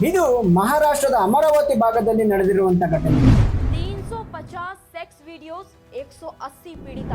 ಇದು ಮಹಾರಾಷ್ಟ್ರದ ಅಮರಾವತಿ ಭಾಗದಲ್ಲಿ ನಡೆದಿರುವಂತಹ ಘಟನೆ. 350 ಸೆಕ್ಸ್ ವಿಡಿಯೋಸ್, 180 ಪೀಡಿತ.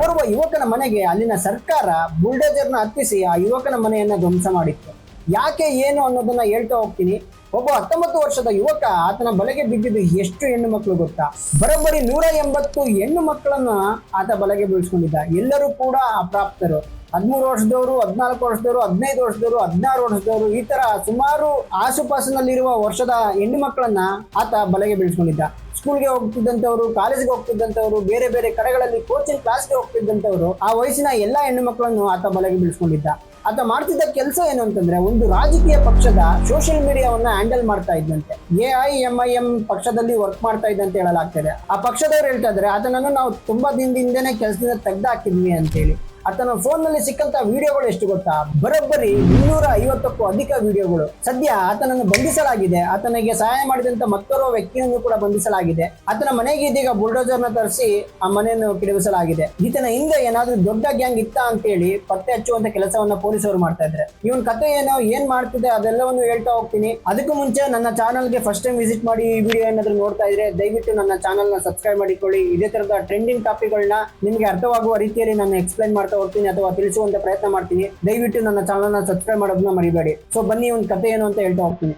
ಓರ್ವ ಯುವಕನ ಮನೆಗೆ ಅಲ್ಲಿನ ಸರ್ಕಾರ ಬುಲ್ಡೋಜರ್ನ ಹತ್ತಿಸಿ ಆ ಯುವಕನ ಮನೆಯನ್ನ ಧ್ವಂಸ ಮಾಡಿತ್ತು. ಯಾಕೆ ಏನು ಅನ್ನೋದನ್ನ ಹೇಳ್ತಾ ಹೋಗ್ತೀನಿ. ಒಬ್ಬ 19 ವರ್ಷದ ಯುವಕ, ಆತನ ಬಲೆಗೆ ಬಿದ್ದಿದ್ದು ಎಷ್ಟು ಹೆಣ್ಣು ಮಕ್ಕಳು ಗೊತ್ತಾ? ಬರೋಬ್ಬರಿ 180 ಹೆಣ್ಣು ಮಕ್ಕಳನ್ನ ಆತ ಬಲೆಗೆ ಬೀಳ್ಸ್ಕೊಂಡಿದ್ದ. ಎಲ್ಲರೂ ಕೂಡ ಅಪ್ರಾಪ್ತರು. 13 ವರ್ಷದವರು, 14 ವರ್ಷದವರು, 15 ವರ್ಷದವರು, 16 ವರ್ಷದವರು, ಈ ತರ ಸುಮಾರು ಆಸುಪಾಸಿನಲ್ಲಿರುವ ವರ್ಷದ ಹೆಣ್ಣು ಮಕ್ಕಳನ್ನ ಆತ ಬಲೆಗೆ ಬೀಳ್ಸ್ಕೊಂಡಿದ್ದ. ಸ್ಕೂಲ್ಗೆ ಹೋಗ್ತಿದ್ದಂಥವ್ರು, ಕಾಲೇಜ್ಗೆ ಹೋಗ್ತಿದ್ದಂಥವ್ರು, ಬೇರೆ ಬೇರೆ ಕಡೆಗಳಲ್ಲಿ ಕೋಚಿಂಗ್ ಕ್ಲಾಸ್ಗೆ ಹೋಗ್ತಿದ್ದಂಥವ್ರು, ಆ ವಯಸ್ಸಿನ ಎಲ್ಲಾ ಹೆಣ್ಣು ಮಕ್ಕಳನ್ನು ಆತ ಬಲೆಗೆ ಬೀಳ್ಸ್ಕೊಂಡಿದ್ದ. ಆತ ಮಾಡ್ತಿದ್ದ ಕೆಲಸ ಏನು ಅಂತಂದ್ರೆ, ಒಂದು ರಾಜಕೀಯ ಪಕ್ಷದ ಸೋಷಿಯಲ್ ಮೀಡಿಯಾವನ್ನ ಹ್ಯಾಂಡಲ್ ಮಾಡ್ತಾ ಇದ್ದಂತೆ. AIMIM ಪಕ್ಷದಲ್ಲಿ ವರ್ಕ್ ಮಾಡ್ತಾ ಇದ್ದಂತೆ ಹೇಳಲಾಗ್ತದೆ. ಆ ಪಕ್ಷದವ್ರು ಹೇಳ್ತಾ ಇದ್ದಾರೆ, ಆತನನ್ನು ನಾವು ತುಂಬಾ ದಿನದಿಂದನೇ ಕೆಲಸದಿಂದ ತೆಗ್ದು ಹಾಕಿದ್ವಿ ಅಂತೇಳಿ. ಆತನ ಫೋನ್ ನಲ್ಲಿ ಸಿಕ್ಕಂತ ವಿಡಿಯೋಗಳು ಎಷ್ಟು ಗೊತ್ತಾ? ಬರೋಬ್ಬರಿ 250ಕ್ಕೂ ಅಧಿಕ ವಿಡಿಯೋಗಳು. ಸದ್ಯ ಆತನನ್ನು ಬಂಧಿಸಲಾಗಿದೆ. ಆತನಿಗೆ ಸಹಾಯ ಮಾಡಿದಂತ ಮತ್ತೋರ್ವ ವ್ಯಕ್ತಿಯನ್ನು ಕೂಡ ಬಂಧಿಸಲಾಗಿದೆ. ಆತನ ಮನೆಗೆ ಇದೀಗ ಬುಲ್ಡೋಜರ್ ನ ತರಿಸಿ ಆ ಮನೆಯನ್ನು ಕೆಡವಿಸಲಾಗಿದೆ. ಈತನ ಹಿಂದೆ ಏನಾದ್ರೂ ದೊಡ್ಡ ಗ್ಯಾಂಗ್ ಇತ್ತಾ ಅಂತೇಳಿ ಪತ್ತೆ ಹಚ್ಚುವಂತ ಕೆಲಸವನ್ನ ಪೊಲೀಸರು ಮಾಡ್ತಾ ಇದ್ದಾರೆ. ಇವನ್ ಕತೆ ಏನೋ, ಏನ್ ಮಾಡ್ತಿದೆ ಅದೆಲ್ಲವನ್ನು ಹೇಳ್ತಾ ಹೋಗ್ತೀನಿ. ಅದಕ್ಕೂ ಮುಂಚೆ ನನ್ನ ಚಾನಲ್ಗೆ ಫಸ್ಟ್ ಟೈಮ್ ವಿಸಿಟ್ ಮಾಡಿ ಈ ವಿಡಿಯೋ ಏನಾದ್ರು ನೋಡ್ತಾ ಇದ್ರೆ ದಯವಿಟ್ಟು ನನ್ನ ಚಾನಲ್ ನ ಸಬ್ಸ್ಕ್ರೈಬ್ ಮಾಡಿಕೊಳ್ಳಿ. ಇದೇ ತರದ ಟ್ರೆಂಡಿಂಗ್ ಟಾಪಿಕ್ಗಳನ್ನ ನಿಮ್ಗೆ ಅರ್ಥವಾಗುವ ರೀತಿಯಲ್ಲಿ ನಾನು ಎಕ್ಸ್ಪ್ಲೈನ್ ಮಾಡ್ತಾ ಹೋಗ್ತೀನಿ ಅಥವಾ ತಿಳಿಸುವಂತ ಪ್ರಯತ್ನ ಮಾಡ್ತೀನಿ. ದಯವಿಟ್ಟು ನನ್ನ ಚಾನಲ್ ನ ಸಬ್ಸ್ಕ್ರೈಬ್ ಮಾಡೋದನ್ನ ಮರಿಬೇಡಿ. ಸೊ ಬನ್ನಿ, ಒಂದು ಕತೆ ಏನು ಅಂತ ಹೇಳ್ತಾ ಹೋಗ್ತೀನಿ.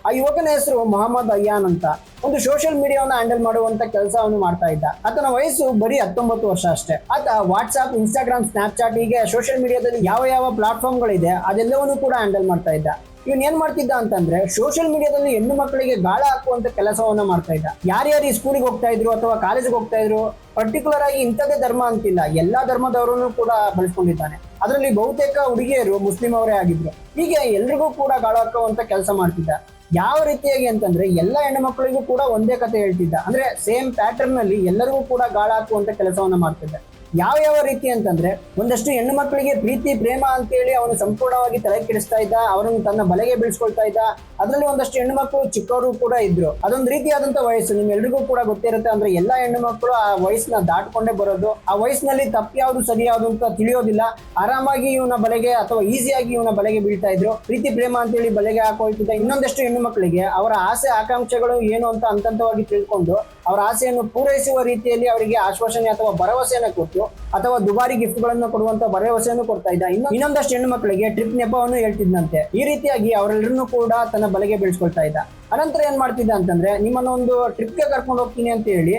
ಆ ಯುವಕನ ಹೆಸರು ಮೊಹಮ್ಮದ್ ಅಯ್ಯಾನ್ ಅಂತ. ಒಂದು ಸೋಷಿಯಲ್ ಮೀಡಿಯಾವನ್ನು ಹ್ಯಾಂಡಲ್ ಮಾಡುವಂತ ಕೆಲಸವನ್ನು ಮಾಡ್ತಾ ಇದ್ದ. ಆತನ ವಯಸ್ಸು ಬರೀ 19 ವರ್ಷ ಅಷ್ಟೇ. ಆತ ವಾಟ್ಸ್ಆಪ್, ಇನ್ಸ್ಟಾಗ್ರಾಮ್, ಸ್ನ್ಯಾಪ್ಚಾಟ್, ಹೀಗೆ ಸೋಷಿಯಲ್ ಮೀಡಿಯಾದಲ್ಲಿ ಯಾವ ಪ್ಲಾಟ್ಫಾರ್ಮ್ಗಳಿದೆ ಅದೆಲ್ಲವನ್ನೂ ಕೂಡ ಹ್ಯಾಂಡಲ್ ಮಾಡ್ತಾ ಇದ್ದ. ಇವನ್ ಏನ್ ಮಾಡ್ತಿದ್ದ ಅಂತಂದ್ರೆ, ಸೋಷಿಯಲ್ ಮೀಡಿಯಾದಲ್ಲಿ ಹೆಣ್ಣು ಮಕ್ಕಳಿಗೆ ಗಾಳ ಹಾಕುವಂತ ಕೆಲಸವನ್ನ ಮಾಡ್ತಾ ಇದ್ದ. ಯಾರ್ಯಾರು ಈ ಸ್ಕೂಲಿಗೆ ಹೋಗ್ತಾ ಇದ್ರು ಅಥವಾ ಕಾಲೇಜಿಗೆ ಹೋಗ್ತಾ ಇದ್ರು, ಪರ್ಟಿಕ್ಯುಲರ್ ಆಗಿ ಇಂಥದ್ದೇ ಧರ್ಮ ಅಂತಿಲ್ಲ, ಎಲ್ಲಾ ಧರ್ಮದವರನ್ನು ಕೂಡ ಬಳಸ್ಕೊಂಡಿದ್ದಾನೆ. ಅದರಲ್ಲಿ ಬಹುತೇಕ ಹುಡುಗಿಯರು ಮುಸ್ಲಿಂ ಅವರೇ ಆಗಿದ್ರು. ಹೀಗೆ ಎಲ್ರಿಗೂ ಕೂಡ ಗಾಳ ಹಾಕುವಂತ ಕೆಲಸ ಮಾಡ್ತಿದ್ದ. ಯಾವ ರೀತಿಯಾಗಿ ಅಂತಂದ್ರೆ, ಎಲ್ಲ ಹೆಣ್ಣು ಮಕ್ಕಳಿಗೂ ಕೂಡ ಒಂದೇ ಕತೆ ಹೇಳ್ತಿದ್ದ. ಅಂದ್ರೆ ಸೇಮ್ ಪ್ಯಾಟರ್ನ್ ನಲ್ಲಿ ಎಲ್ಲರಿಗೂ ಕೂಡ ಗಾಳ ಹಾಕುವಂತ ಕೆಲಸವನ್ನ ಮಾಡ್ತಿದ್ದ. ಯಾವ ರೀತಿ ಅಂತಂದ್ರೆ, ಒಂದಷ್ಟು ಹೆಣ್ಣು ಮಕ್ಕಳಿಗೆ ಪ್ರೀತಿ ಪ್ರೇಮ ಅಂತೇಳಿ ಅವನು ಸಂಪೂರ್ಣವಾಗಿ ತಲೆ ಕೆಡಿಸ್ತಾ ಇದ್ದ. ಅವರನ್ನು ತನ್ನ ಬಲೆಗೆ ಬೀಳ್ಸ್ಕೊಳ್ತಾ ಇದ್ದ. ಅದರಲ್ಲಿ ಒಂದಷ್ಟು ಹೆಣ್ಣು ಮಕ್ಕಳು ಚಿಕ್ಕವರು ಕೂಡ ಇದ್ರು. ಅದೊಂದು ರೀತಿಯಾದಂತ ವಯಸ್ಸು, ನಿಮ್ಮೆಲ್ರಿಗೂ ಕೂಡ ಗೊತ್ತಿರುತ್ತೆ. ಅಂದ್ರೆ ಎಲ್ಲಾ ಹೆಣ್ಣು ಮಕ್ಕಳು ಆ ವಯಸ್ಸನ್ನ ದಾಟ್ಕೊಂಡೇ ಬರೋದು. ಆ ವಯಸ್ಸಿನಲ್ಲಿ ತಪ್ಪು ಯಾವುದು ಸರಿ ಯಾವುದು ಅಂತ ತಿಳಿಯೋದಿಲ್ಲ. ಆರಾಮಾಗಿ ಇವನ ಬಲೆಗೆ ಅಥವಾ ಈಸಿಯಾಗಿ ಇವನ ಬಲೆಗೆ ಬೀಳ್ತಾ ಇದ್ರು. ಪ್ರೀತಿ ಪ್ರೇಮ ಅಂತೇಳಿ ಬಲೆಗೆ ಹಾಕೊಳ್ತಿದ್ದ. ಇನ್ನೊಂದಷ್ಟು ಹೆಣ್ಣು ಮಕ್ಕಳಿಗೆ ಅವರ ಆಸೆ ಆಕಾಂಕ್ಷೆಗಳು ಏನು ಅಂತ ಹಂತವಾಗಿ ತಿಳ್ಕೊಂಡು ಅವರ ಆಸೆಯನ್ನು ಪೂರೈಸುವ ರೀತಿಯಲ್ಲಿ ಅವರಿಗೆ ಆಶ್ವಾಸನೆ ಅಥವಾ ಭರವಸೆಯನ್ನು ಕೊಟ್ಟು ಅಥವಾ ದುಬಾರಿ ಗಿಫ್ಟ್ ಗಳನ್ನು ಕೊಡುವಂತ ಭರವಸೆಯನ್ನು ಕೊಡ್ತಾ ಇದ್ದ. ಇನ್ನೊಂದಷ್ಟು ಹೆಣ್ಣು ಮಕ್ಕಳಿಗೆ ಟ್ರಿಪ್ ನೆಪವನ್ನು ಹೇಳ್ತಿದ್ದಂತೆ. ಈ ರೀತಿಯಾಗಿ ಅವರೆಲ್ಲರನ್ನೂ ಕೂಡ ತನ್ನ ಬಲೆಗೆ ಬೀಳ್ಸ್ಕೊಳ್ತಾ ಇದ್ದ. ಅನಂತರ ಏನ್ ಮಾಡ್ತಿದ್ದ ಅಂತಂದ್ರೆ, ನಿಮ್ಮನ್ನ ಒಂದು ಟ್ರಿಪ್ಗೆ ಕರ್ಕೊಂಡು ಹೋಗ್ತೀನಿ ಅಂತ ಹೇಳಿ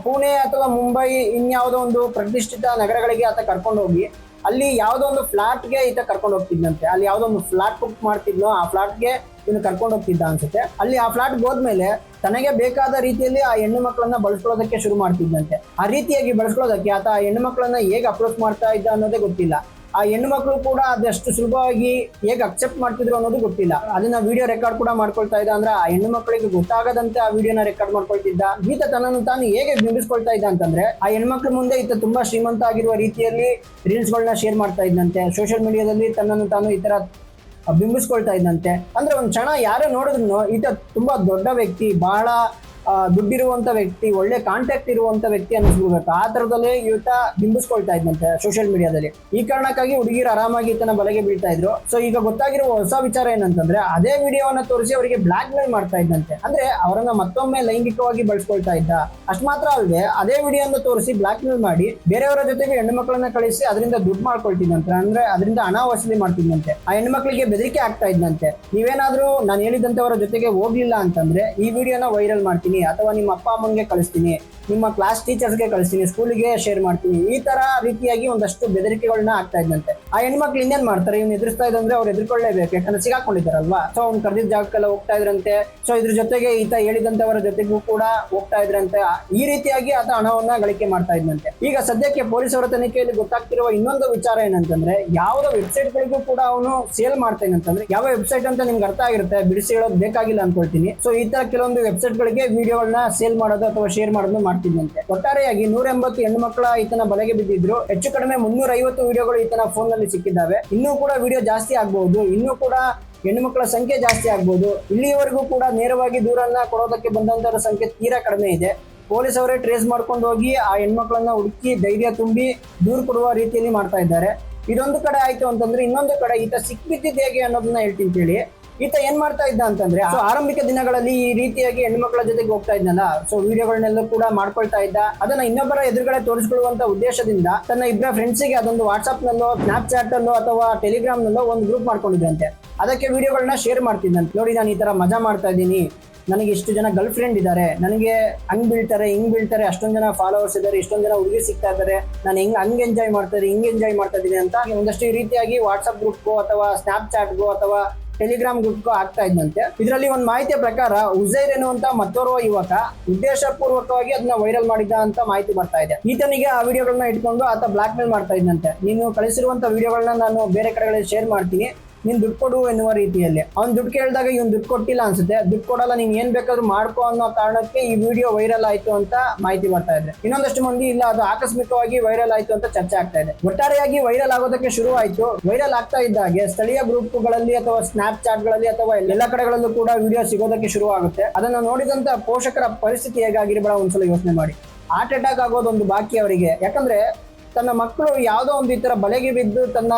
ಪುಣೆ ಅಥವಾ ಮುಂಬೈ, ಇನ್ಯಾವುದೋ ಒಂದು ಪ್ರತಿಷ್ಠಿತ ನಗರಗಳಿಗೆ ಆತ ಕರ್ಕೊಂಡು ಹೋಗಿ ಅಲ್ಲಿ ಯಾವುದೋ ಒಂದು ಫ್ಲಾಟ್ಗೆ ಈತ ಕರ್ಕೊಂಡು ಹೋಗ್ತಿದ್ದಂತೆ. ಅಲ್ಲಿ ಯಾವುದೋ ಒಂದು ಫ್ಲಾಟ್ ಬುಕ್ ಮಾಡ್ತಿದ್ನೋ ಆ ಫ್ಲಾಟ್ಗೆ ಇನ್ನು ಕರ್ಕೊಂಡು ಹೋಗ್ತಿದ್ದ ಅನ್ಸುತ್ತೆ. ಅಲ್ಲಿ ಆ ಫ್ಲಾಟ್ಗೆ ಹೋದ್ಮೇಲೆ ತನಗೆ ಬೇಕಾದ ರೀತಿಯಲ್ಲಿ ಆ ಹೆಣ್ಣು ಮಕ್ಕಳನ್ನ ಬಳಸ್ಕೊಳ್ಳೋದಕ್ಕೆ ಶುರು ಮಾಡ್ತಿದ್ದಂತೆ. ಆ ರೀತಿಯಾಗಿ ಬಳಸ್ಕೊಳ್ಳೋದಕ್ಕೆ ಆತ ಆ ಹೆಣ್ಣು ಮಕ್ಕಳನ್ನ ಹೇಗೆ ಅಪ್ರೋಚ್ ಮಾಡ್ತಾ ಇದ್ದ ಅನ್ನೋದೇ ಗೊತ್ತಿಲ್ಲ. ಆ ಹೆಣ್ಣು ಮಕ್ಕಳು ಕೂಡ ಅದಷ್ಟು ಸುಲಭವಾಗಿ ಹೇಗೆ ಅಕ್ಸೆಪ್ಟ್ ಮಾಡ್ತಿದ್ರು ಅನ್ನೋದು ಗೊತ್ತಿಲ್ಲ. ಅದನ್ನ ವಿಡಿಯೋ ರೆಕಾರ್ಡ್ ಕೂಡ ಮಾಡ್ಕೊಳ್ತಾ ಇದ್ದ. ಅಂದ್ರೆ ಆ ಹೆಣ್ಣು ಮಕ್ಕಳಿಗೆ ಗೊತ್ತಾಗದಂತೆ ಆ ವಿಡಿಯೋನ ರೆಕಾರ್ಡ್ ಮಾಡ್ಕೊಳ್ತಿದ್ದ. ಈತ ತನ್ನನ್ನು ತಾನು ಹೇಗೆ ಬಿಂಬಿಸ್ಕೊಳ್ತಾ ಇದ್ದ ಅಂತಂದ್ರೆ, ಆ ಹೆಣ್ಮಕ್ಳ ಮುಂದೆ ಈತ ತುಂಬಾ ಶ್ರೀಮಂತ ಆಗಿರುವ ರೀತಿಯಲ್ಲಿ ರೀಲ್ಸ್ ಗಳನ್ನ ಶೇರ್ ಮಾಡ್ತಾ ಇದ್ದಂತೆ. ಸೋಷಿಯಲ್ ಮೀಡಿಯಾದಲ್ಲಿ ತನ್ನನ್ನು ತಾನು ಈ ತರ ಬಿಂಬಿಸ್ಕೊಳ್ತಾ ಇದ್ದಂತೆ. ಅಂದ್ರೆ ಒಂದ್ ಕ್ಷಣ ಯಾರೇ ನೋಡಿದ್ರು ಈತ ತುಂಬಾ ದೊಡ್ಡ ವ್ಯಕ್ತಿ, ಬಹಳ ದುಡ್ಡಿರುವಂತ ವ್ಯಕ್ತಿ, ಒಳ್ಳೆ ಕಾಂಟ್ಯಾಕ್ಟ್ ಇರುವಂತ ವ್ಯಕ್ತಿ ಅನ್ನಿಸ್ಬಿಡ್ಬೇಕು. ಆ ತರದಲ್ಲೇ ಈತ ಬಿಂಬಿಸ್ಕೊಳ್ತಾ ಇದ್ದಂತೆ ಸೋಷಿಯಲ್ ಮೀಡಿಯಾದಲ್ಲಿ. ಈ ಕಾರಣಕ್ಕಾಗಿ ಹುಡುಗಿರು ಆರಾಮಾಗಿ ಈತನ ಬಲೆಗೆ ಬೀಳ್ತಾ ಇದ್ರು. ಸೊ ಈಗ ಗೊತ್ತಾಗಿರುವ ಹೊಸ ವಿಚಾರ ಏನಂತಂದ್ರೆ, ಅದೇ ವಿಡಿಯೋವನ್ನ ತೋರಿಸಿ ಅವರಿಗೆ ಬ್ಲಾಕ್ ಮೇಲ್ ಮಾಡ್ತಾ ಇದ್ದಂತೆ. ಅಂದ್ರೆ ಅವರನ್ನ ಮತ್ತೊಮ್ಮೆ ಲೈಂಗಿಕವಾಗಿ ಬಳಸ್ಕೊಳ್ತಾ ಇದ್ದ. ಅಷ್ಟ್ ಮಾತ್ರ ಅಲ್ಲದೆ ಅದೇ ವಿಡಿಯೋನ ತೋರಿಸಿ ಬ್ಲಾಕ್ ಮೇಲ್ ಮಾಡಿ ಬೇರೆಯವರ ಜೊತೆಗೆ ಹೆಣ್ಣು ಮಕ್ಕಳನ್ನ ಕಳಿಸಿ ಅದರಿಂದ ದುಡ್ಡು ಮಾಡ್ಕೊಳ್ತಿದ್ದಂತೆ. ಅಂದ್ರೆ ಅದರಿಂದ ಹಣ ವಸೂಲಿ ಮಾಡ್ತಿದ್ದಂತೆ. ಆ ಹೆಣ್ಣು ಮಕ್ಕಳಿಗೆ ಬೆದರಿಕೆ ಆಗ್ತಾ ಇದ್ದಂತೆ. ನೀವೇನಾದ್ರೂ ನಾನು ಹೇಳಿದಂತವರ ಜೊತೆಗೆ ಹೋಗ್ಲಿಲ್ಲ ಅಂತಂದ್ರೆ ಈ ವಿಡಿಯೋನ ವೈರಲ್ ಮಾಡ್ತೀನಿ, ಅಥವಾ ನಿಮ್ಮ ಅಪ್ಪ ಅಮ್ಮಂಗೆ ಕಳಿಸ್ತೀನಿ, ನಿಮ್ಮ ಕ್ಲಾಸ್ ಟೀಚರ್ಸ್ಗೆ ಕಳಿಸ್ತೀನಿ, ಸ್ಕೂಲಿಗೆ ಶೇರ್ ಮಾಡ್ತೀನಿ, ಈ ತರ ರೀತಿಯಾಗಿ ಒಂದಷ್ಟು ಬೆದರಿಕೆಗಳನ್ನ ಆಗ್ತಾ ಇದ್ದಂತೆ. ಆ ಹೆಣ್ಮಕ್ಳು ಇನ್ನೇನ್ ಮಾಡ್ತಾರೆ, ಇವ್ನು ಎದುರಿಸ್ತಾ ಇದ್ದಂದ್ರೆ ಅವ್ರು ಎದುರ್ಕೊಳ್ಳೇಬೇಕು, ಯಾಕಂದ್ರೆ ಸಿಗಾಕೊಂಡಿದ್ದಾರಲ್ವಾ. ಸೊ ಅವ್ನು ಕರೆದಿದ್ದ ಜಾಗಕ್ಕೆಲ್ಲ ಹೋಗ್ತಾ ಇದ್ರಂತೆ. ಸೊ ಇದ್ರ ಜೊತೆಗೆ ಈತ ಹೇಳಿದಂತವರ ಜೊತೆಗೂ ಕೂಡ ಹೋಗ್ತಾ ಇದ್ರಂತೆ. ಈ ರೀತಿಯಾಗಿ ಆತ ಹಣವನ್ನ ಗಳಿಕೆ ಮಾಡ್ತಾ ಇದ್ದಂತೆ. ಈಗ ಸದ್ಯಕ್ಕೆ ಪೊಲೀಸರ ತನಿಖೆಯಲ್ಲಿ ಗೊತ್ತಾಗ್ತಿರುವ ಇನ್ನೊಂದು ವಿಚಾರ ಏನಂತಂದ್ರೆ, ಯಾವುದೋ ವೆಬ್ಸೈಟ್ ಗಳಿಗೂ ಕೂಡ ಅವನು ಸೇಲ್ ಮಾಡ್ತಾನೆ ಅಂತಂದ್ರೆ, ಯಾವ ವೆಬ್ಸೈಟ್ ಅಂತ ನಿಮ್ಗೆ ಅರ್ಥ ಆಗಿರುತ್ತೆ, ಬಿಡಿಸಿ ಹೇಳೋದು ಬೇಕಾಗಿಲ್ಲ ಅನ್ಕೊಳ್ತೀನಿ. ಸೊ ಈ ತರ ಕೆಲವೊಂದು ವೆಬ್ಸೈಟ್ ಗಳಿಗೆ ವಿಡಿಯೋಗಳನ್ನ ಸೇಲ್ ಮಾಡೋದು ಅಥವಾ ಶೇರ್ ಮಾಡೋದು ಮಾಡ್ತಿದ್ದಂತೆ. ಒಟ್ಟಾರೆಯಾಗಿ 180 ಹೆಣ್ಣು ಮಕ್ಕಳ ಈತನ ಬಲೆಗೆ ಬಿದ್ದಿದ್ರು. ಹೆಚ್ಚು ಕಡಿಮೆ 350 ವಿಡಿಯೋಗಳು ಈತನ ಫೋನ್ ನಲ್ಲಿ ಸಿಕ್ಕಿದ್ದಾವೆ. ಇನ್ನೂ ಕೂಡ ವಿಡಿಯೋ ಜಾಸ್ತಿ ಆಗಬಹುದು, ಇನ್ನೂ ಕೂಡ ಹೆಣ್ಣು ಮಕ್ಕಳ ಸಂಖ್ಯೆ ಜಾಸ್ತಿ ಆಗ್ಬಹುದು. ಇಲ್ಲಿಯವರೆಗೂ ಕೂಡ ನೇರವಾಗಿ ದೂರನ್ನ ಕೊಡೋದಕ್ಕೆ ಬಂದಂತರ ಸಂಖ್ಯೆ ತೀರಾ ಕಡಿಮೆ ಇದೆ. ಪೊಲೀಸ್ ಅವರೇ ಟ್ರೇಸ್ ಮಾಡ್ಕೊಂಡು ಹೋಗಿ ಆ ಹೆಣ್ಮಕ್ಳನ್ನ ಹುಡುಕಿ ಧೈರ್ಯ ತುಂಬಿ ದೂರು ಕೊಡುವ ರೀತಿಯಲ್ಲಿ ಮಾಡ್ತಾ ಇದ್ದಾರೆ. ಇದೊಂದು ಕಡೆ ಆಯ್ತು ಅಂತಂದ್ರೆ, ಇನ್ನೊಂದು ಕಡೆ ಈತ ಸಿಕ್ಬಿದ್ದಿದ್ದು ಹೇಗೆ ಅನ್ನೋದನ್ನ ಹೇಳ್ತೀನಿ ಕೇಳಿ. ಈತ ಏನ್ ಮಾಡ್ತಾ ಇದ್ದ ಅಂತಂದ್ರೆ, ಆರಂಭಿಕ ದಿನಗಳಲ್ಲಿ ಈ ರೀತಿಯಾಗಿ ಹೆಣ್ಮಕ್ಳ ಜೊತೆಗೆ ಹೋಗ್ತಾ ಇದ್ನಲ್ಲ, ಸೊ ವಿಡಿಯೋಗಳನ್ನೆಲ್ಲ ಕೂಡ ಮಾಡ್ಕೊಳ್ತಾ ಇದ್ದ. ಅದನ್ನ ಇನ್ನೊಬ್ಬರ ಎದುರುಗಡೆ ತೋರಿಸ್ಕೊಳ್ಳುವಂತ ಉದ್ದೇಶದಿಂದ ತನ್ನ ಇಬ್ಬರ ಫ್ರೆಂಡ್ಸಿಗೆ ಅದೊಂದು ವಾಟ್ಸ್ಆಪ್ ನಲ್ಲೋ, ಸ್ನಾಪ್ ಚಾಟ್ ಅಲ್ಲೋ ಅಥವಾ ಟೆಲಿಗ್ರಾಮ್ ನಲ್ಲೋ ಒಂದು ಗ್ರೂಪ್ ಮಾಡ್ಕೊಂಡಿದ್ರಂತೆ. ಅದಕ್ಕೆ ವಿಡಿಯೋಗಳನ್ನ ಶೇರ್ ಮಾಡ್ತಿದ್ದಂತೆ. ನೋಡಿ, ನಾನು ಈ ತರ ಮಜಾ ಮಾಡ್ತಾ ಇದ್ದೀನಿ, ನನಗೆ ಇಷ್ಟು ಜನ ಗರ್ಲ್ ಫ್ರೆಂಡ್ ಇದ್ದಾರೆ, ನನಗೆ ಹಂಗ್ ಬೀಳ್ತಾರೆ ಹಿಂಗ್ ಬೀಳ್ತಾರೆ, ಅಷ್ಟೊಂದು ಜನ ಫಾಲೋವರ್ಸ್ ಇದ್ದಾರೆ, ಇಷ್ಟೊಂದು ಜನ ಹುಡುಗಿ ಸಿಗ್ತಾ ಇದ್ದಾರೆ, ನಾನು ಹಂಗ್ ಎಂಜಾಯ್ ಮಾಡ್ತಾ ಇದ್ದೀನಿ, ಹಿಂಗ್ ಎಂಜಾಯ್ ಮಾಡ್ತಾ ಇದ್ದೀನಿ ಅಂತ ಒಂದಷ್ಟು ಈ ರೀತಿಯಾಗಿ ವಾಟ್ಸ್ಆಪ್ ಗ್ರೂಪ್ಗೋ ಅಥವಾ ಸ್ನಾಪ್ ಚಾಟ್ಗೋ ಅಥವಾ ಟೆಲಿಗ್ರಾಮ್ ಗ್ರೂಪ್ಗೋ ಆಗ್ತಾ ಇದ್ದಂತೆ. ಇದರಲ್ಲಿ ಒಂದು ಮಾಹಿತಿಯ ಪ್ರಕಾರ ಉಜೈರ್ ಎನ್ನುವಂತ ಮತ್ತೋರ್ವ ಯುವಕ ಉದ್ದೇಶಪೂರ್ವಕವಾಗಿ ಅದನ್ನ ವೈರಲ್ ಮಾಡಿದ್ದ ಅಂತ ಮಾಹಿತಿ ಬರ್ತಾ ಇದೆ. ಈತನಿಗೆ ಆ ವಿಡಿಯೋಗಳನ್ನ ಇಟ್ಕೊಂಡು ಆತ ಬ್ಲಾಕ್ ಮೇಲ್ ಮಾಡ್ತಾ ಇದ್ದಂತೆ. ನೀನು ಕಳಿಸಿರುವಂತ ವಿಡಿಯೋಗಳನ್ನ ನಾನು ಬೇರೆ ಕಡೆಗಳಲ್ಲಿ ಶೇರ್ ಮಾಡ್ತೀನಿ, ನೀನ್ ದುಡ್ಡು ಕೊಡು ಎನ್ನುವ ರೀತಿಯಲ್ಲಿ. ಅವ್ನು ದುಡ್ಡು ಕೇಳಿದಾಗ ಇವ್ನು ದುಡ್ಡು ಕೊಟ್ಟಿಲ್ಲ ಅನ್ಸುತ್ತೆ. ದುಡ್ಡು ಕೊಡಲ್ಲ, ನೀನ್ ಏನ್ ಬೇಕಾದ್ರೂ ಮಾಡ್ಕೋ ಅನ್ನೋ ಕಾರಣಕ್ಕೆ ಈ ವಿಡಿಯೋ ವೈರಲ್ ಆಯ್ತು ಅಂತ ಮಾಹಿತಿ ಬರ್ತಾ ಇದೆ. ಇನ್ನೊಂದಷ್ಟು ಮಂದಿ ಇಲ್ಲ, ಅದು ಆಕಸ್ಮಿಕವಾಗಿ ವೈರಲ್ ಆಯ್ತು ಅಂತ ಚರ್ಚೆ ಆಗ್ತಾ ಇದೆ. ಒಟ್ಟಾರೆಯಾಗಿ ವೈರಲ್ ಆಗೋದಕ್ಕೆ ಶುರು ಆಯ್ತು. ವೈರಲ್ ಆಗ್ತಾ ಇದ್ದಾಗೆ ಸ್ಥಳೀಯ ಗ್ರೂಪ್ಗಳಲ್ಲಿ ಅಥವಾ ಸ್ನಾಪ್ ಚಾಟ್ ಗಳಲ್ಲಿ ಅಥವಾ ಎಲ್ಲ ಕಡೆಗಳಲ್ಲೂ ಕೂಡ ವಿಡಿಯೋ ಸಿಗೋದಕ್ಕೆ ಶುರು ಆಗುತ್ತೆ. ಅದನ್ನ ನೋಡಿದಂತ ಪೋಷಕರ ಪರಿಸ್ಥಿತಿ ಹೇಗಾಗಿರ್ಬೇಡ ಒಂದ್ಸಲ ಯೋಚನೆ ಮಾಡಿ. ಹಾರ್ಟ್ ಅಟ್ಯಾಕ್ ಆಗೋದೊಂದು ಬಾಕಿ ಅವರಿಗೆ. ಯಾಕಂದ್ರೆ ತನ್ನ ಮಕ್ಕಳು ಯಾವುದೋ ಒಂದು ಈ ತರ ಬಲೆಗೆ ಬಿದ್ದು ತನ್ನ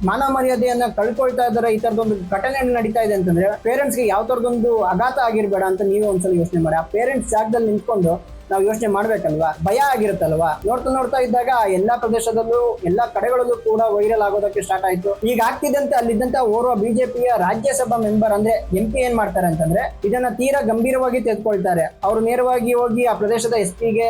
ಮಾನ ಮರ್ಯಾದೆಯನ್ನ ಕಳ್ಕೊಳ್ತಾ ಇದ್ದಾರೆ. ಈ ತರದೊಂದು ಘಟನೆ ನಡೀತಾ ಇದೆ ಅಂತಂದ್ರೆ ಪೇರೆಂಟ್ಸ್ಗೆ ಯಾವ ತರದೊಂದು ಆಘಾತ ಆಗಿರ್ಬೇಡ ಅಂತ ನೀವೇ ಒಂದ್ಸಲ ಯೋಚನೆ ಮಾಡಿ. ಆ ಪೇರೆಂಟ್ಸ್ ಜಾಗದಲ್ಲಿ ನಿಂತ್ಕೊಂಡು ನಾವು ಯೋಚನೆ ಮಾಡ್ಬೇಕಲ್ವಾ, ಭಯ ಆಗಿರುತ್ತಲ್ವಾ. ನೋಡ್ತಾ ಇದ್ದಾಗ ಎಲ್ಲಾ ಪ್ರದೇಶದಲ್ಲೂ ಎಲ್ಲಾ ಕಡೆಗಳಲ್ಲೂ ಕೂಡ ವೈರಲ್ ಆಗೋದಕ್ಕೆ ಸ್ಟಾರ್ಟ್ ಆಯ್ತು. ಈಗ ಆಗ್ತಿದ್ದಂತೆ ಅಲ್ಲಿದ್ದಂತ ಓರ್ವ ಬಿಜೆಪಿಯ ರಾಜ್ಯಸಭಾ ಮೆಂಬರ್ ಅಂದ್ರೆ MP ಏನ್ ಮಾಡ್ತಾರೆ ಅಂತಂದ್ರೆ, ಇದನ್ನ ತೀರಾ ಗಂಭೀರವಾಗಿ ತೆಗೆದುಕೊಳ್ತಾರೆ. ಅವರು ನೇರವಾಗಿ ಹೋಗಿ ಆ ಪ್ರದೇಶದ SP ಗೆ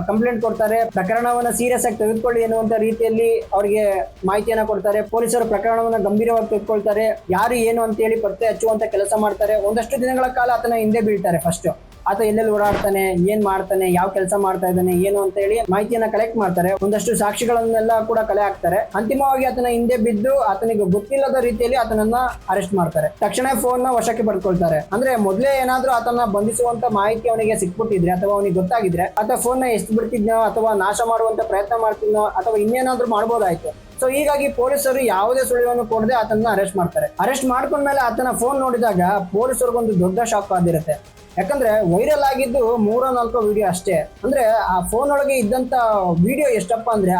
ಕಂಪ್ಲೇಂಟ್ ಕೊಡ್ತಾರೆ. ಪ್ರಕರಣವನ್ನ ಸೀರಿಯಸ್ ಆಗಿ ತೆಗೆದುಕೊಳ್ಳಿ ಎನ್ನುವಂತ ರೀತಿಯಲ್ಲಿ ಅವರಿಗೆ ಮಾಹಿತಿಯನ್ನ ಕೊಡ್ತಾರೆ. ಪೊಲೀಸರು ಪ್ರಕರಣವನ್ನ ಗಂಭೀರವಾಗಿ ತೆಗೆದುಕೊಳ್ತಾರೆ. ಯಾರು ಏನು ಅಂತ ಹೇಳಿ ಪತ್ತೆ ಹಚ್ಚುವಂತ ಕೆಲಸ ಮಾಡ್ತಾರೆ. ಒಂದಷ್ಟು ದಿನಗಳ ಕಾಲ ಆತನ ಹಿಂದೆ ಬೀಳ್ತಾರೆ. ಫಸ್ಟ್ ಆತ ಎಲ್ಲೆಲ್ಲಿ ಓಡಾಡ್ತಾನೆ, ಏನ್ ಮಾಡ್ತಾನೆ, ಯಾವ ಕೆಲಸ ಮಾಡ್ತಾ ಇದ್ದಾನೆ, ಏನು ಅಂತ ಹೇಳಿ ಮಾಹಿತಿಯನ್ನ ಕಲೆಕ್ಟ್ ಮಾಡ್ತಾರೆ. ಒಂದಷ್ಟು ಸಾಕ್ಷಿಗಳನ್ನೆಲ್ಲ ಕೂಡ ಕಲೆ ಹಾಕ್ತಾರೆ. ಅಂತಿಮವಾಗಿ ಆತನ ಹಿಂದೆ ಬಿದ್ದು ಆತನಿಗೆ ಗೊತ್ತಿಲ್ಲದ ರೀತಿಯಲ್ಲಿ ಆತನನ್ನ ಅರೆಸ್ಟ್ ಮಾಡ್ತಾರೆ. ತಕ್ಷಣ ಫೋನ್ ನ ವಶಕ್ಕೆ ಪಡ್ಕೊಳ್ತಾರೆ. ಅಂದ್ರೆ ಮೊದಲೇ ಏನಾದ್ರೂ ಆತನ ಬಂಧಿಸುವಂತ ಮಾಹಿತಿ ಅವನಿಗೆ ಸಿಕ್ಬಿಟ್ಟಿದ್ರೆ ಅಥವಾ ಅವನಿಗೆ ಗೊತ್ತಾಗಿದ್ರೆ ಆತ ಫೋನ್ ನ ಎಷ್ಟು ಬಿಡ್ತಿದ್ನೋ ಅಥವಾ ನಾಶ ಮಾಡುವಂತ ಪ್ರಯತ್ನ ಮಾಡ್ತಿದ್ನೋ ಅಥವಾ ಇನ್ನೇನಾದ್ರೂ ಮಾಡ್ಬೋದಾಯ್ತು. ಸೊ ಹೀಗಾಗಿ ಪೊಲೀಸರು ಯಾವುದೇ ಸುಳಿವನ್ನು ಕೊಡದೆ ಆತನ ಅರೆಸ್ಟ್ ಮಾಡ್ತಾರೆ. ಅರೆಸ್ಟ್ ಮಾಡ್ಕೊಂಡ್ಮೇಲೆ ಆತನ ಫೋನ್ ನೋಡಿದಾಗ ಪೊಲೀಸರಿಗೊಂದು ದೊಡ್ಡ ಶಾಕ್ ಆಗಿರುತ್ತೆ. ಯಾಕಂದ್ರೆ ವೈರಲ್ ಆಗಿದ್ದು 3-4 ವಿಡಿಯೋ ಅಷ್ಟೇ. ಅಂದ್ರೆ ಆ ಫೋನ್ ಒಳಗೆ ಇದ್ದಂತ ವಿಡಿಯೋ ಎಷ್ಟಪ್ಪ ಅಂದ್ರೆ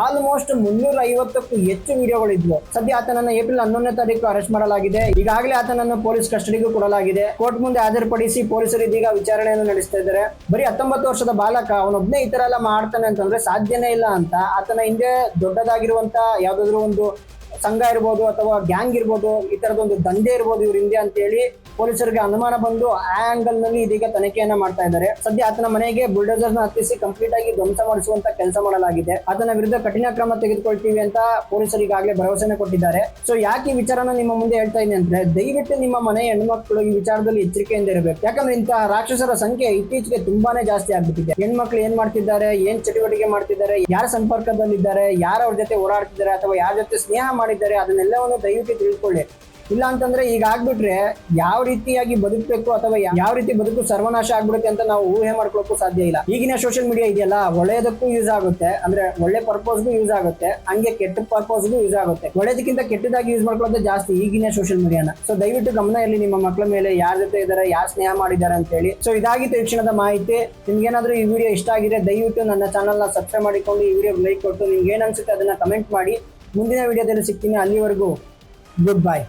ಆಲ್ಮೋಸ್ಟ್ 350ಕ್ಕೂ ಹೆಚ್ಚು ವಿಡಿಯೋಗಳಿದ್ವು. ಸದ್ಯ ಆತನನ್ನ ಏಪ್ರಿಲ್ 11ನೇ ತಾರೀಕು ಅರೆಸ್ಟ್ ಮಾಡಲಾಗಿದೆ. ಈಗಾಗಲೇ ಆತನನ್ನು ಪೊಲೀಸ್ ಕಸ್ಟಡಿಗೂ ಕೊಡಲಾಗಿದೆ. ಕೋರ್ಟ್ ಮುಂದೆ ಹಾಜರುಪಡಿಸಿ ಪೊಲೀಸರು ಇದೀಗ ವಿಚಾರಣೆಯನ್ನು ನಡೆಸ್ತಾ ಇದ್ದಾರೆ. ಬರೀ 19 ವರ್ಷದ ಬಾಲಕ ಅವನೊಬ್ಬನೇ ಈ ತರ ಎಲ್ಲ ಮಾಡ್ತಾನೆ ಅಂತಂದ್ರೆ ಸಾಧ್ಯನೇ ಇಲ್ಲ ಅಂತ ಆತನ ಹಿಂದೆ ದೊಡ್ಡದಾಗಿರುವಂತ ಯಾವ್ದಾದ್ರು ಒಂದು ಸಂಘ ಇರ್ಬೋದು ಅಥವಾ ಗ್ಯಾಂಗ್ ಇರ್ಬೋದು, ಈ ತರದೊಂದು ದಂಧೆ ಇರ್ಬೋದು ಇವ್ರ ಹಿಂದೆ ಅಂತ ಹೇಳಿ ಪೊಲೀಸರಿಗೆ ಅನುಮಾನ ಬಂದು ಆ ಆಂಗಲ್ ನಲ್ಲಿ ಇದೀಗ ತನಿಖೆಯನ್ನ ಮಾಡ್ತಾ ಇದ್ದಾರೆ. ಸದ್ಯ ಆತನ ಮನೆಗೆ ಬುಲ್ಡೋಸರ್ ನ ಹತ್ತಿಸಿ ಕಂಪ್ಲೀಟ್ ಆಗಿ ಧ್ವಂಸ ಮಾಡಿಸುವಂತ ಕೆಲಸ ಮಾಡಲಾಗಿದೆ. ಆತನ ವಿರುದ್ಧ ಕಠಿಣ ಕ್ರಮ ತೆಗೆದುಕೊಳ್ತೀವಿ ಅಂತ ಪೊಲೀಸರು ಈಗಾಗಲೇ ಭರವಸೆನ ಕೊಟ್ಟಿದ್ದಾರೆ. ಸೊ ಯಾಕೆ ಈ ವಿಚಾರನ ನಿಮ್ಮ ಮುಂದೆ ಹೇಳ್ತಾ ಇದ್ದೀನಿ ಅಂದ್ರೆ, ದಯವಿಟ್ಟು ನಿಮ್ಮ ಮನೆ ಹೆಣ್ಮಕ್ಳು ಈ ವಿಚಾರದಲ್ಲಿ ಎಚ್ಚರಿಕೆಯಿಂದ ಇರಬೇಕು. ಯಾಕಂದ್ರೆ ಇಂತಹ ರಾಕ್ಷಸರ ಸಂಖ್ಯೆ ಇತ್ತೀಚೆಗೆ ತುಂಬಾನೇ ಜಾಸ್ತಿ ಆಗ್ಬಿಟ್ಟಿದೆ. ಹೆಣ್ಮಕ್ಳು ಏನ್ ಮಾಡ್ತಿದ್ದಾರೆ, ಏನ್ ಚಟುವಟಿಕೆ ಮಾಡ್ತಿದ್ದಾರೆ, ಯಾರ ಸಂಪರ್ಕದಲ್ಲಿದ್ದಾರೆ, ಯಾರ ಅವ್ರ ಜೊತೆ ಓಡಾಡ್ತಿದ್ದಾರೆ ಅಥವಾ ಯಾರ ಜೊತೆ ಸ್ನೇಹ ಮಾಡಿದ್ದಾರೆ, ಅದನ್ನೆಲ್ಲವನ್ನು ದಯವಿಟ್ಟು ತಿಳ್ಕೊಳ್ಳಿ. ಇಲ್ಲ ಅಂತಂದ್ರೆ ಈಗ ಆಗ್ಬಿಟ್ರೆ ಯಾವ ರೀತಿಯಾಗಿ ಬದುಕಬೇಕು ಅಥವಾ ಯಾವ ರೀತಿ ಬದುಕು ಸರ್ವನಾಶ ಆಗ್ಬಿಡುತ್ತೆ ಅಂತ ನಾವು ಊಹೆ ಮಾಡ್ಕೊಳ್ಳೋಕ್ಕೂ ಸಾಧ್ಯ ಇಲ್ಲ. ಈಗಿನ ಸೋಷಿಯಲ್ ಮೀಡಿಯಾ ಇದೆಯಲ್ಲ, ಒಳ್ಳೆಯದಕ್ಕೂ ಯೂಸ್ ಆಗುತ್ತೆ, ಅಂದ್ರೆ ಒಳ್ಳೆ ಪರ್ಪಸ್ಗೂ ಯೂಸ್ ಆಗುತ್ತೆ, ಹಂಗೆ ಕೆಟ್ಟ ಪರ್ಪಸ್ಗೂ ಯೂಸ್ ಆಗುತ್ತೆ. ಒಳ್ಳೇದಕ್ಕಿಂತ ಕೆಟ್ಟದಾಗಿ ಯೂಸ್ ಮಾಡ್ಕೊಳ್ಳೋದು ಜಾಸ್ತಿ ಈಗಿನ ಸೋಷಿಯಲ್ ಮೀಡಿಯಾನ. ಸೊ ದಯವಿಟ್ಟು ಗಮನ ಇರಲಿ ನಿಮ್ಮ ಮಕ್ಕಳ ಮೇಲೆ, ಯಾರ ಜೊತೆ ಇದ್ದಾರೆ, ಯಾರು ಸ್ನೇಹ ಮಾಡಿದ್ದಾರೆ ಅಂತ ಹೇಳಿ. ಸೊ ಇದಾಗಿತ್ತು ಈ ಕ್ಷಣದ ಮಾಹಿತಿ. ನಿಮ್ಗೇನಾದ್ರೂ ಈ ವಿಡಿಯೋ ಇಷ್ಟ ಆಗಿದೆ ದಯವಿಟ್ಟು ನನ್ನ ಚಾನಲ್ನ ಸಬ್ಸ್ಕ್ರೈಬ್ ಮಾಡಿಕೊಂಡು ಈ ವಿಡಿಯೋ ಲೈಕ್ ಕೊಟ್ಟು ನಿಮ್ಗೆ ಏನ್ ಅನ್ಸುತ್ತೆ ಅದನ್ನ ಕಮೆಂಟ್ ಮಾಡಿ. ಮುಂದಿನ ವಿಡಿಯೋದಲ್ಲಿ ಸಿಗ್ತೀನಿ. ಅಲ್ಲಿವರೆಗೂ ಗುಡ್ ಬೈ.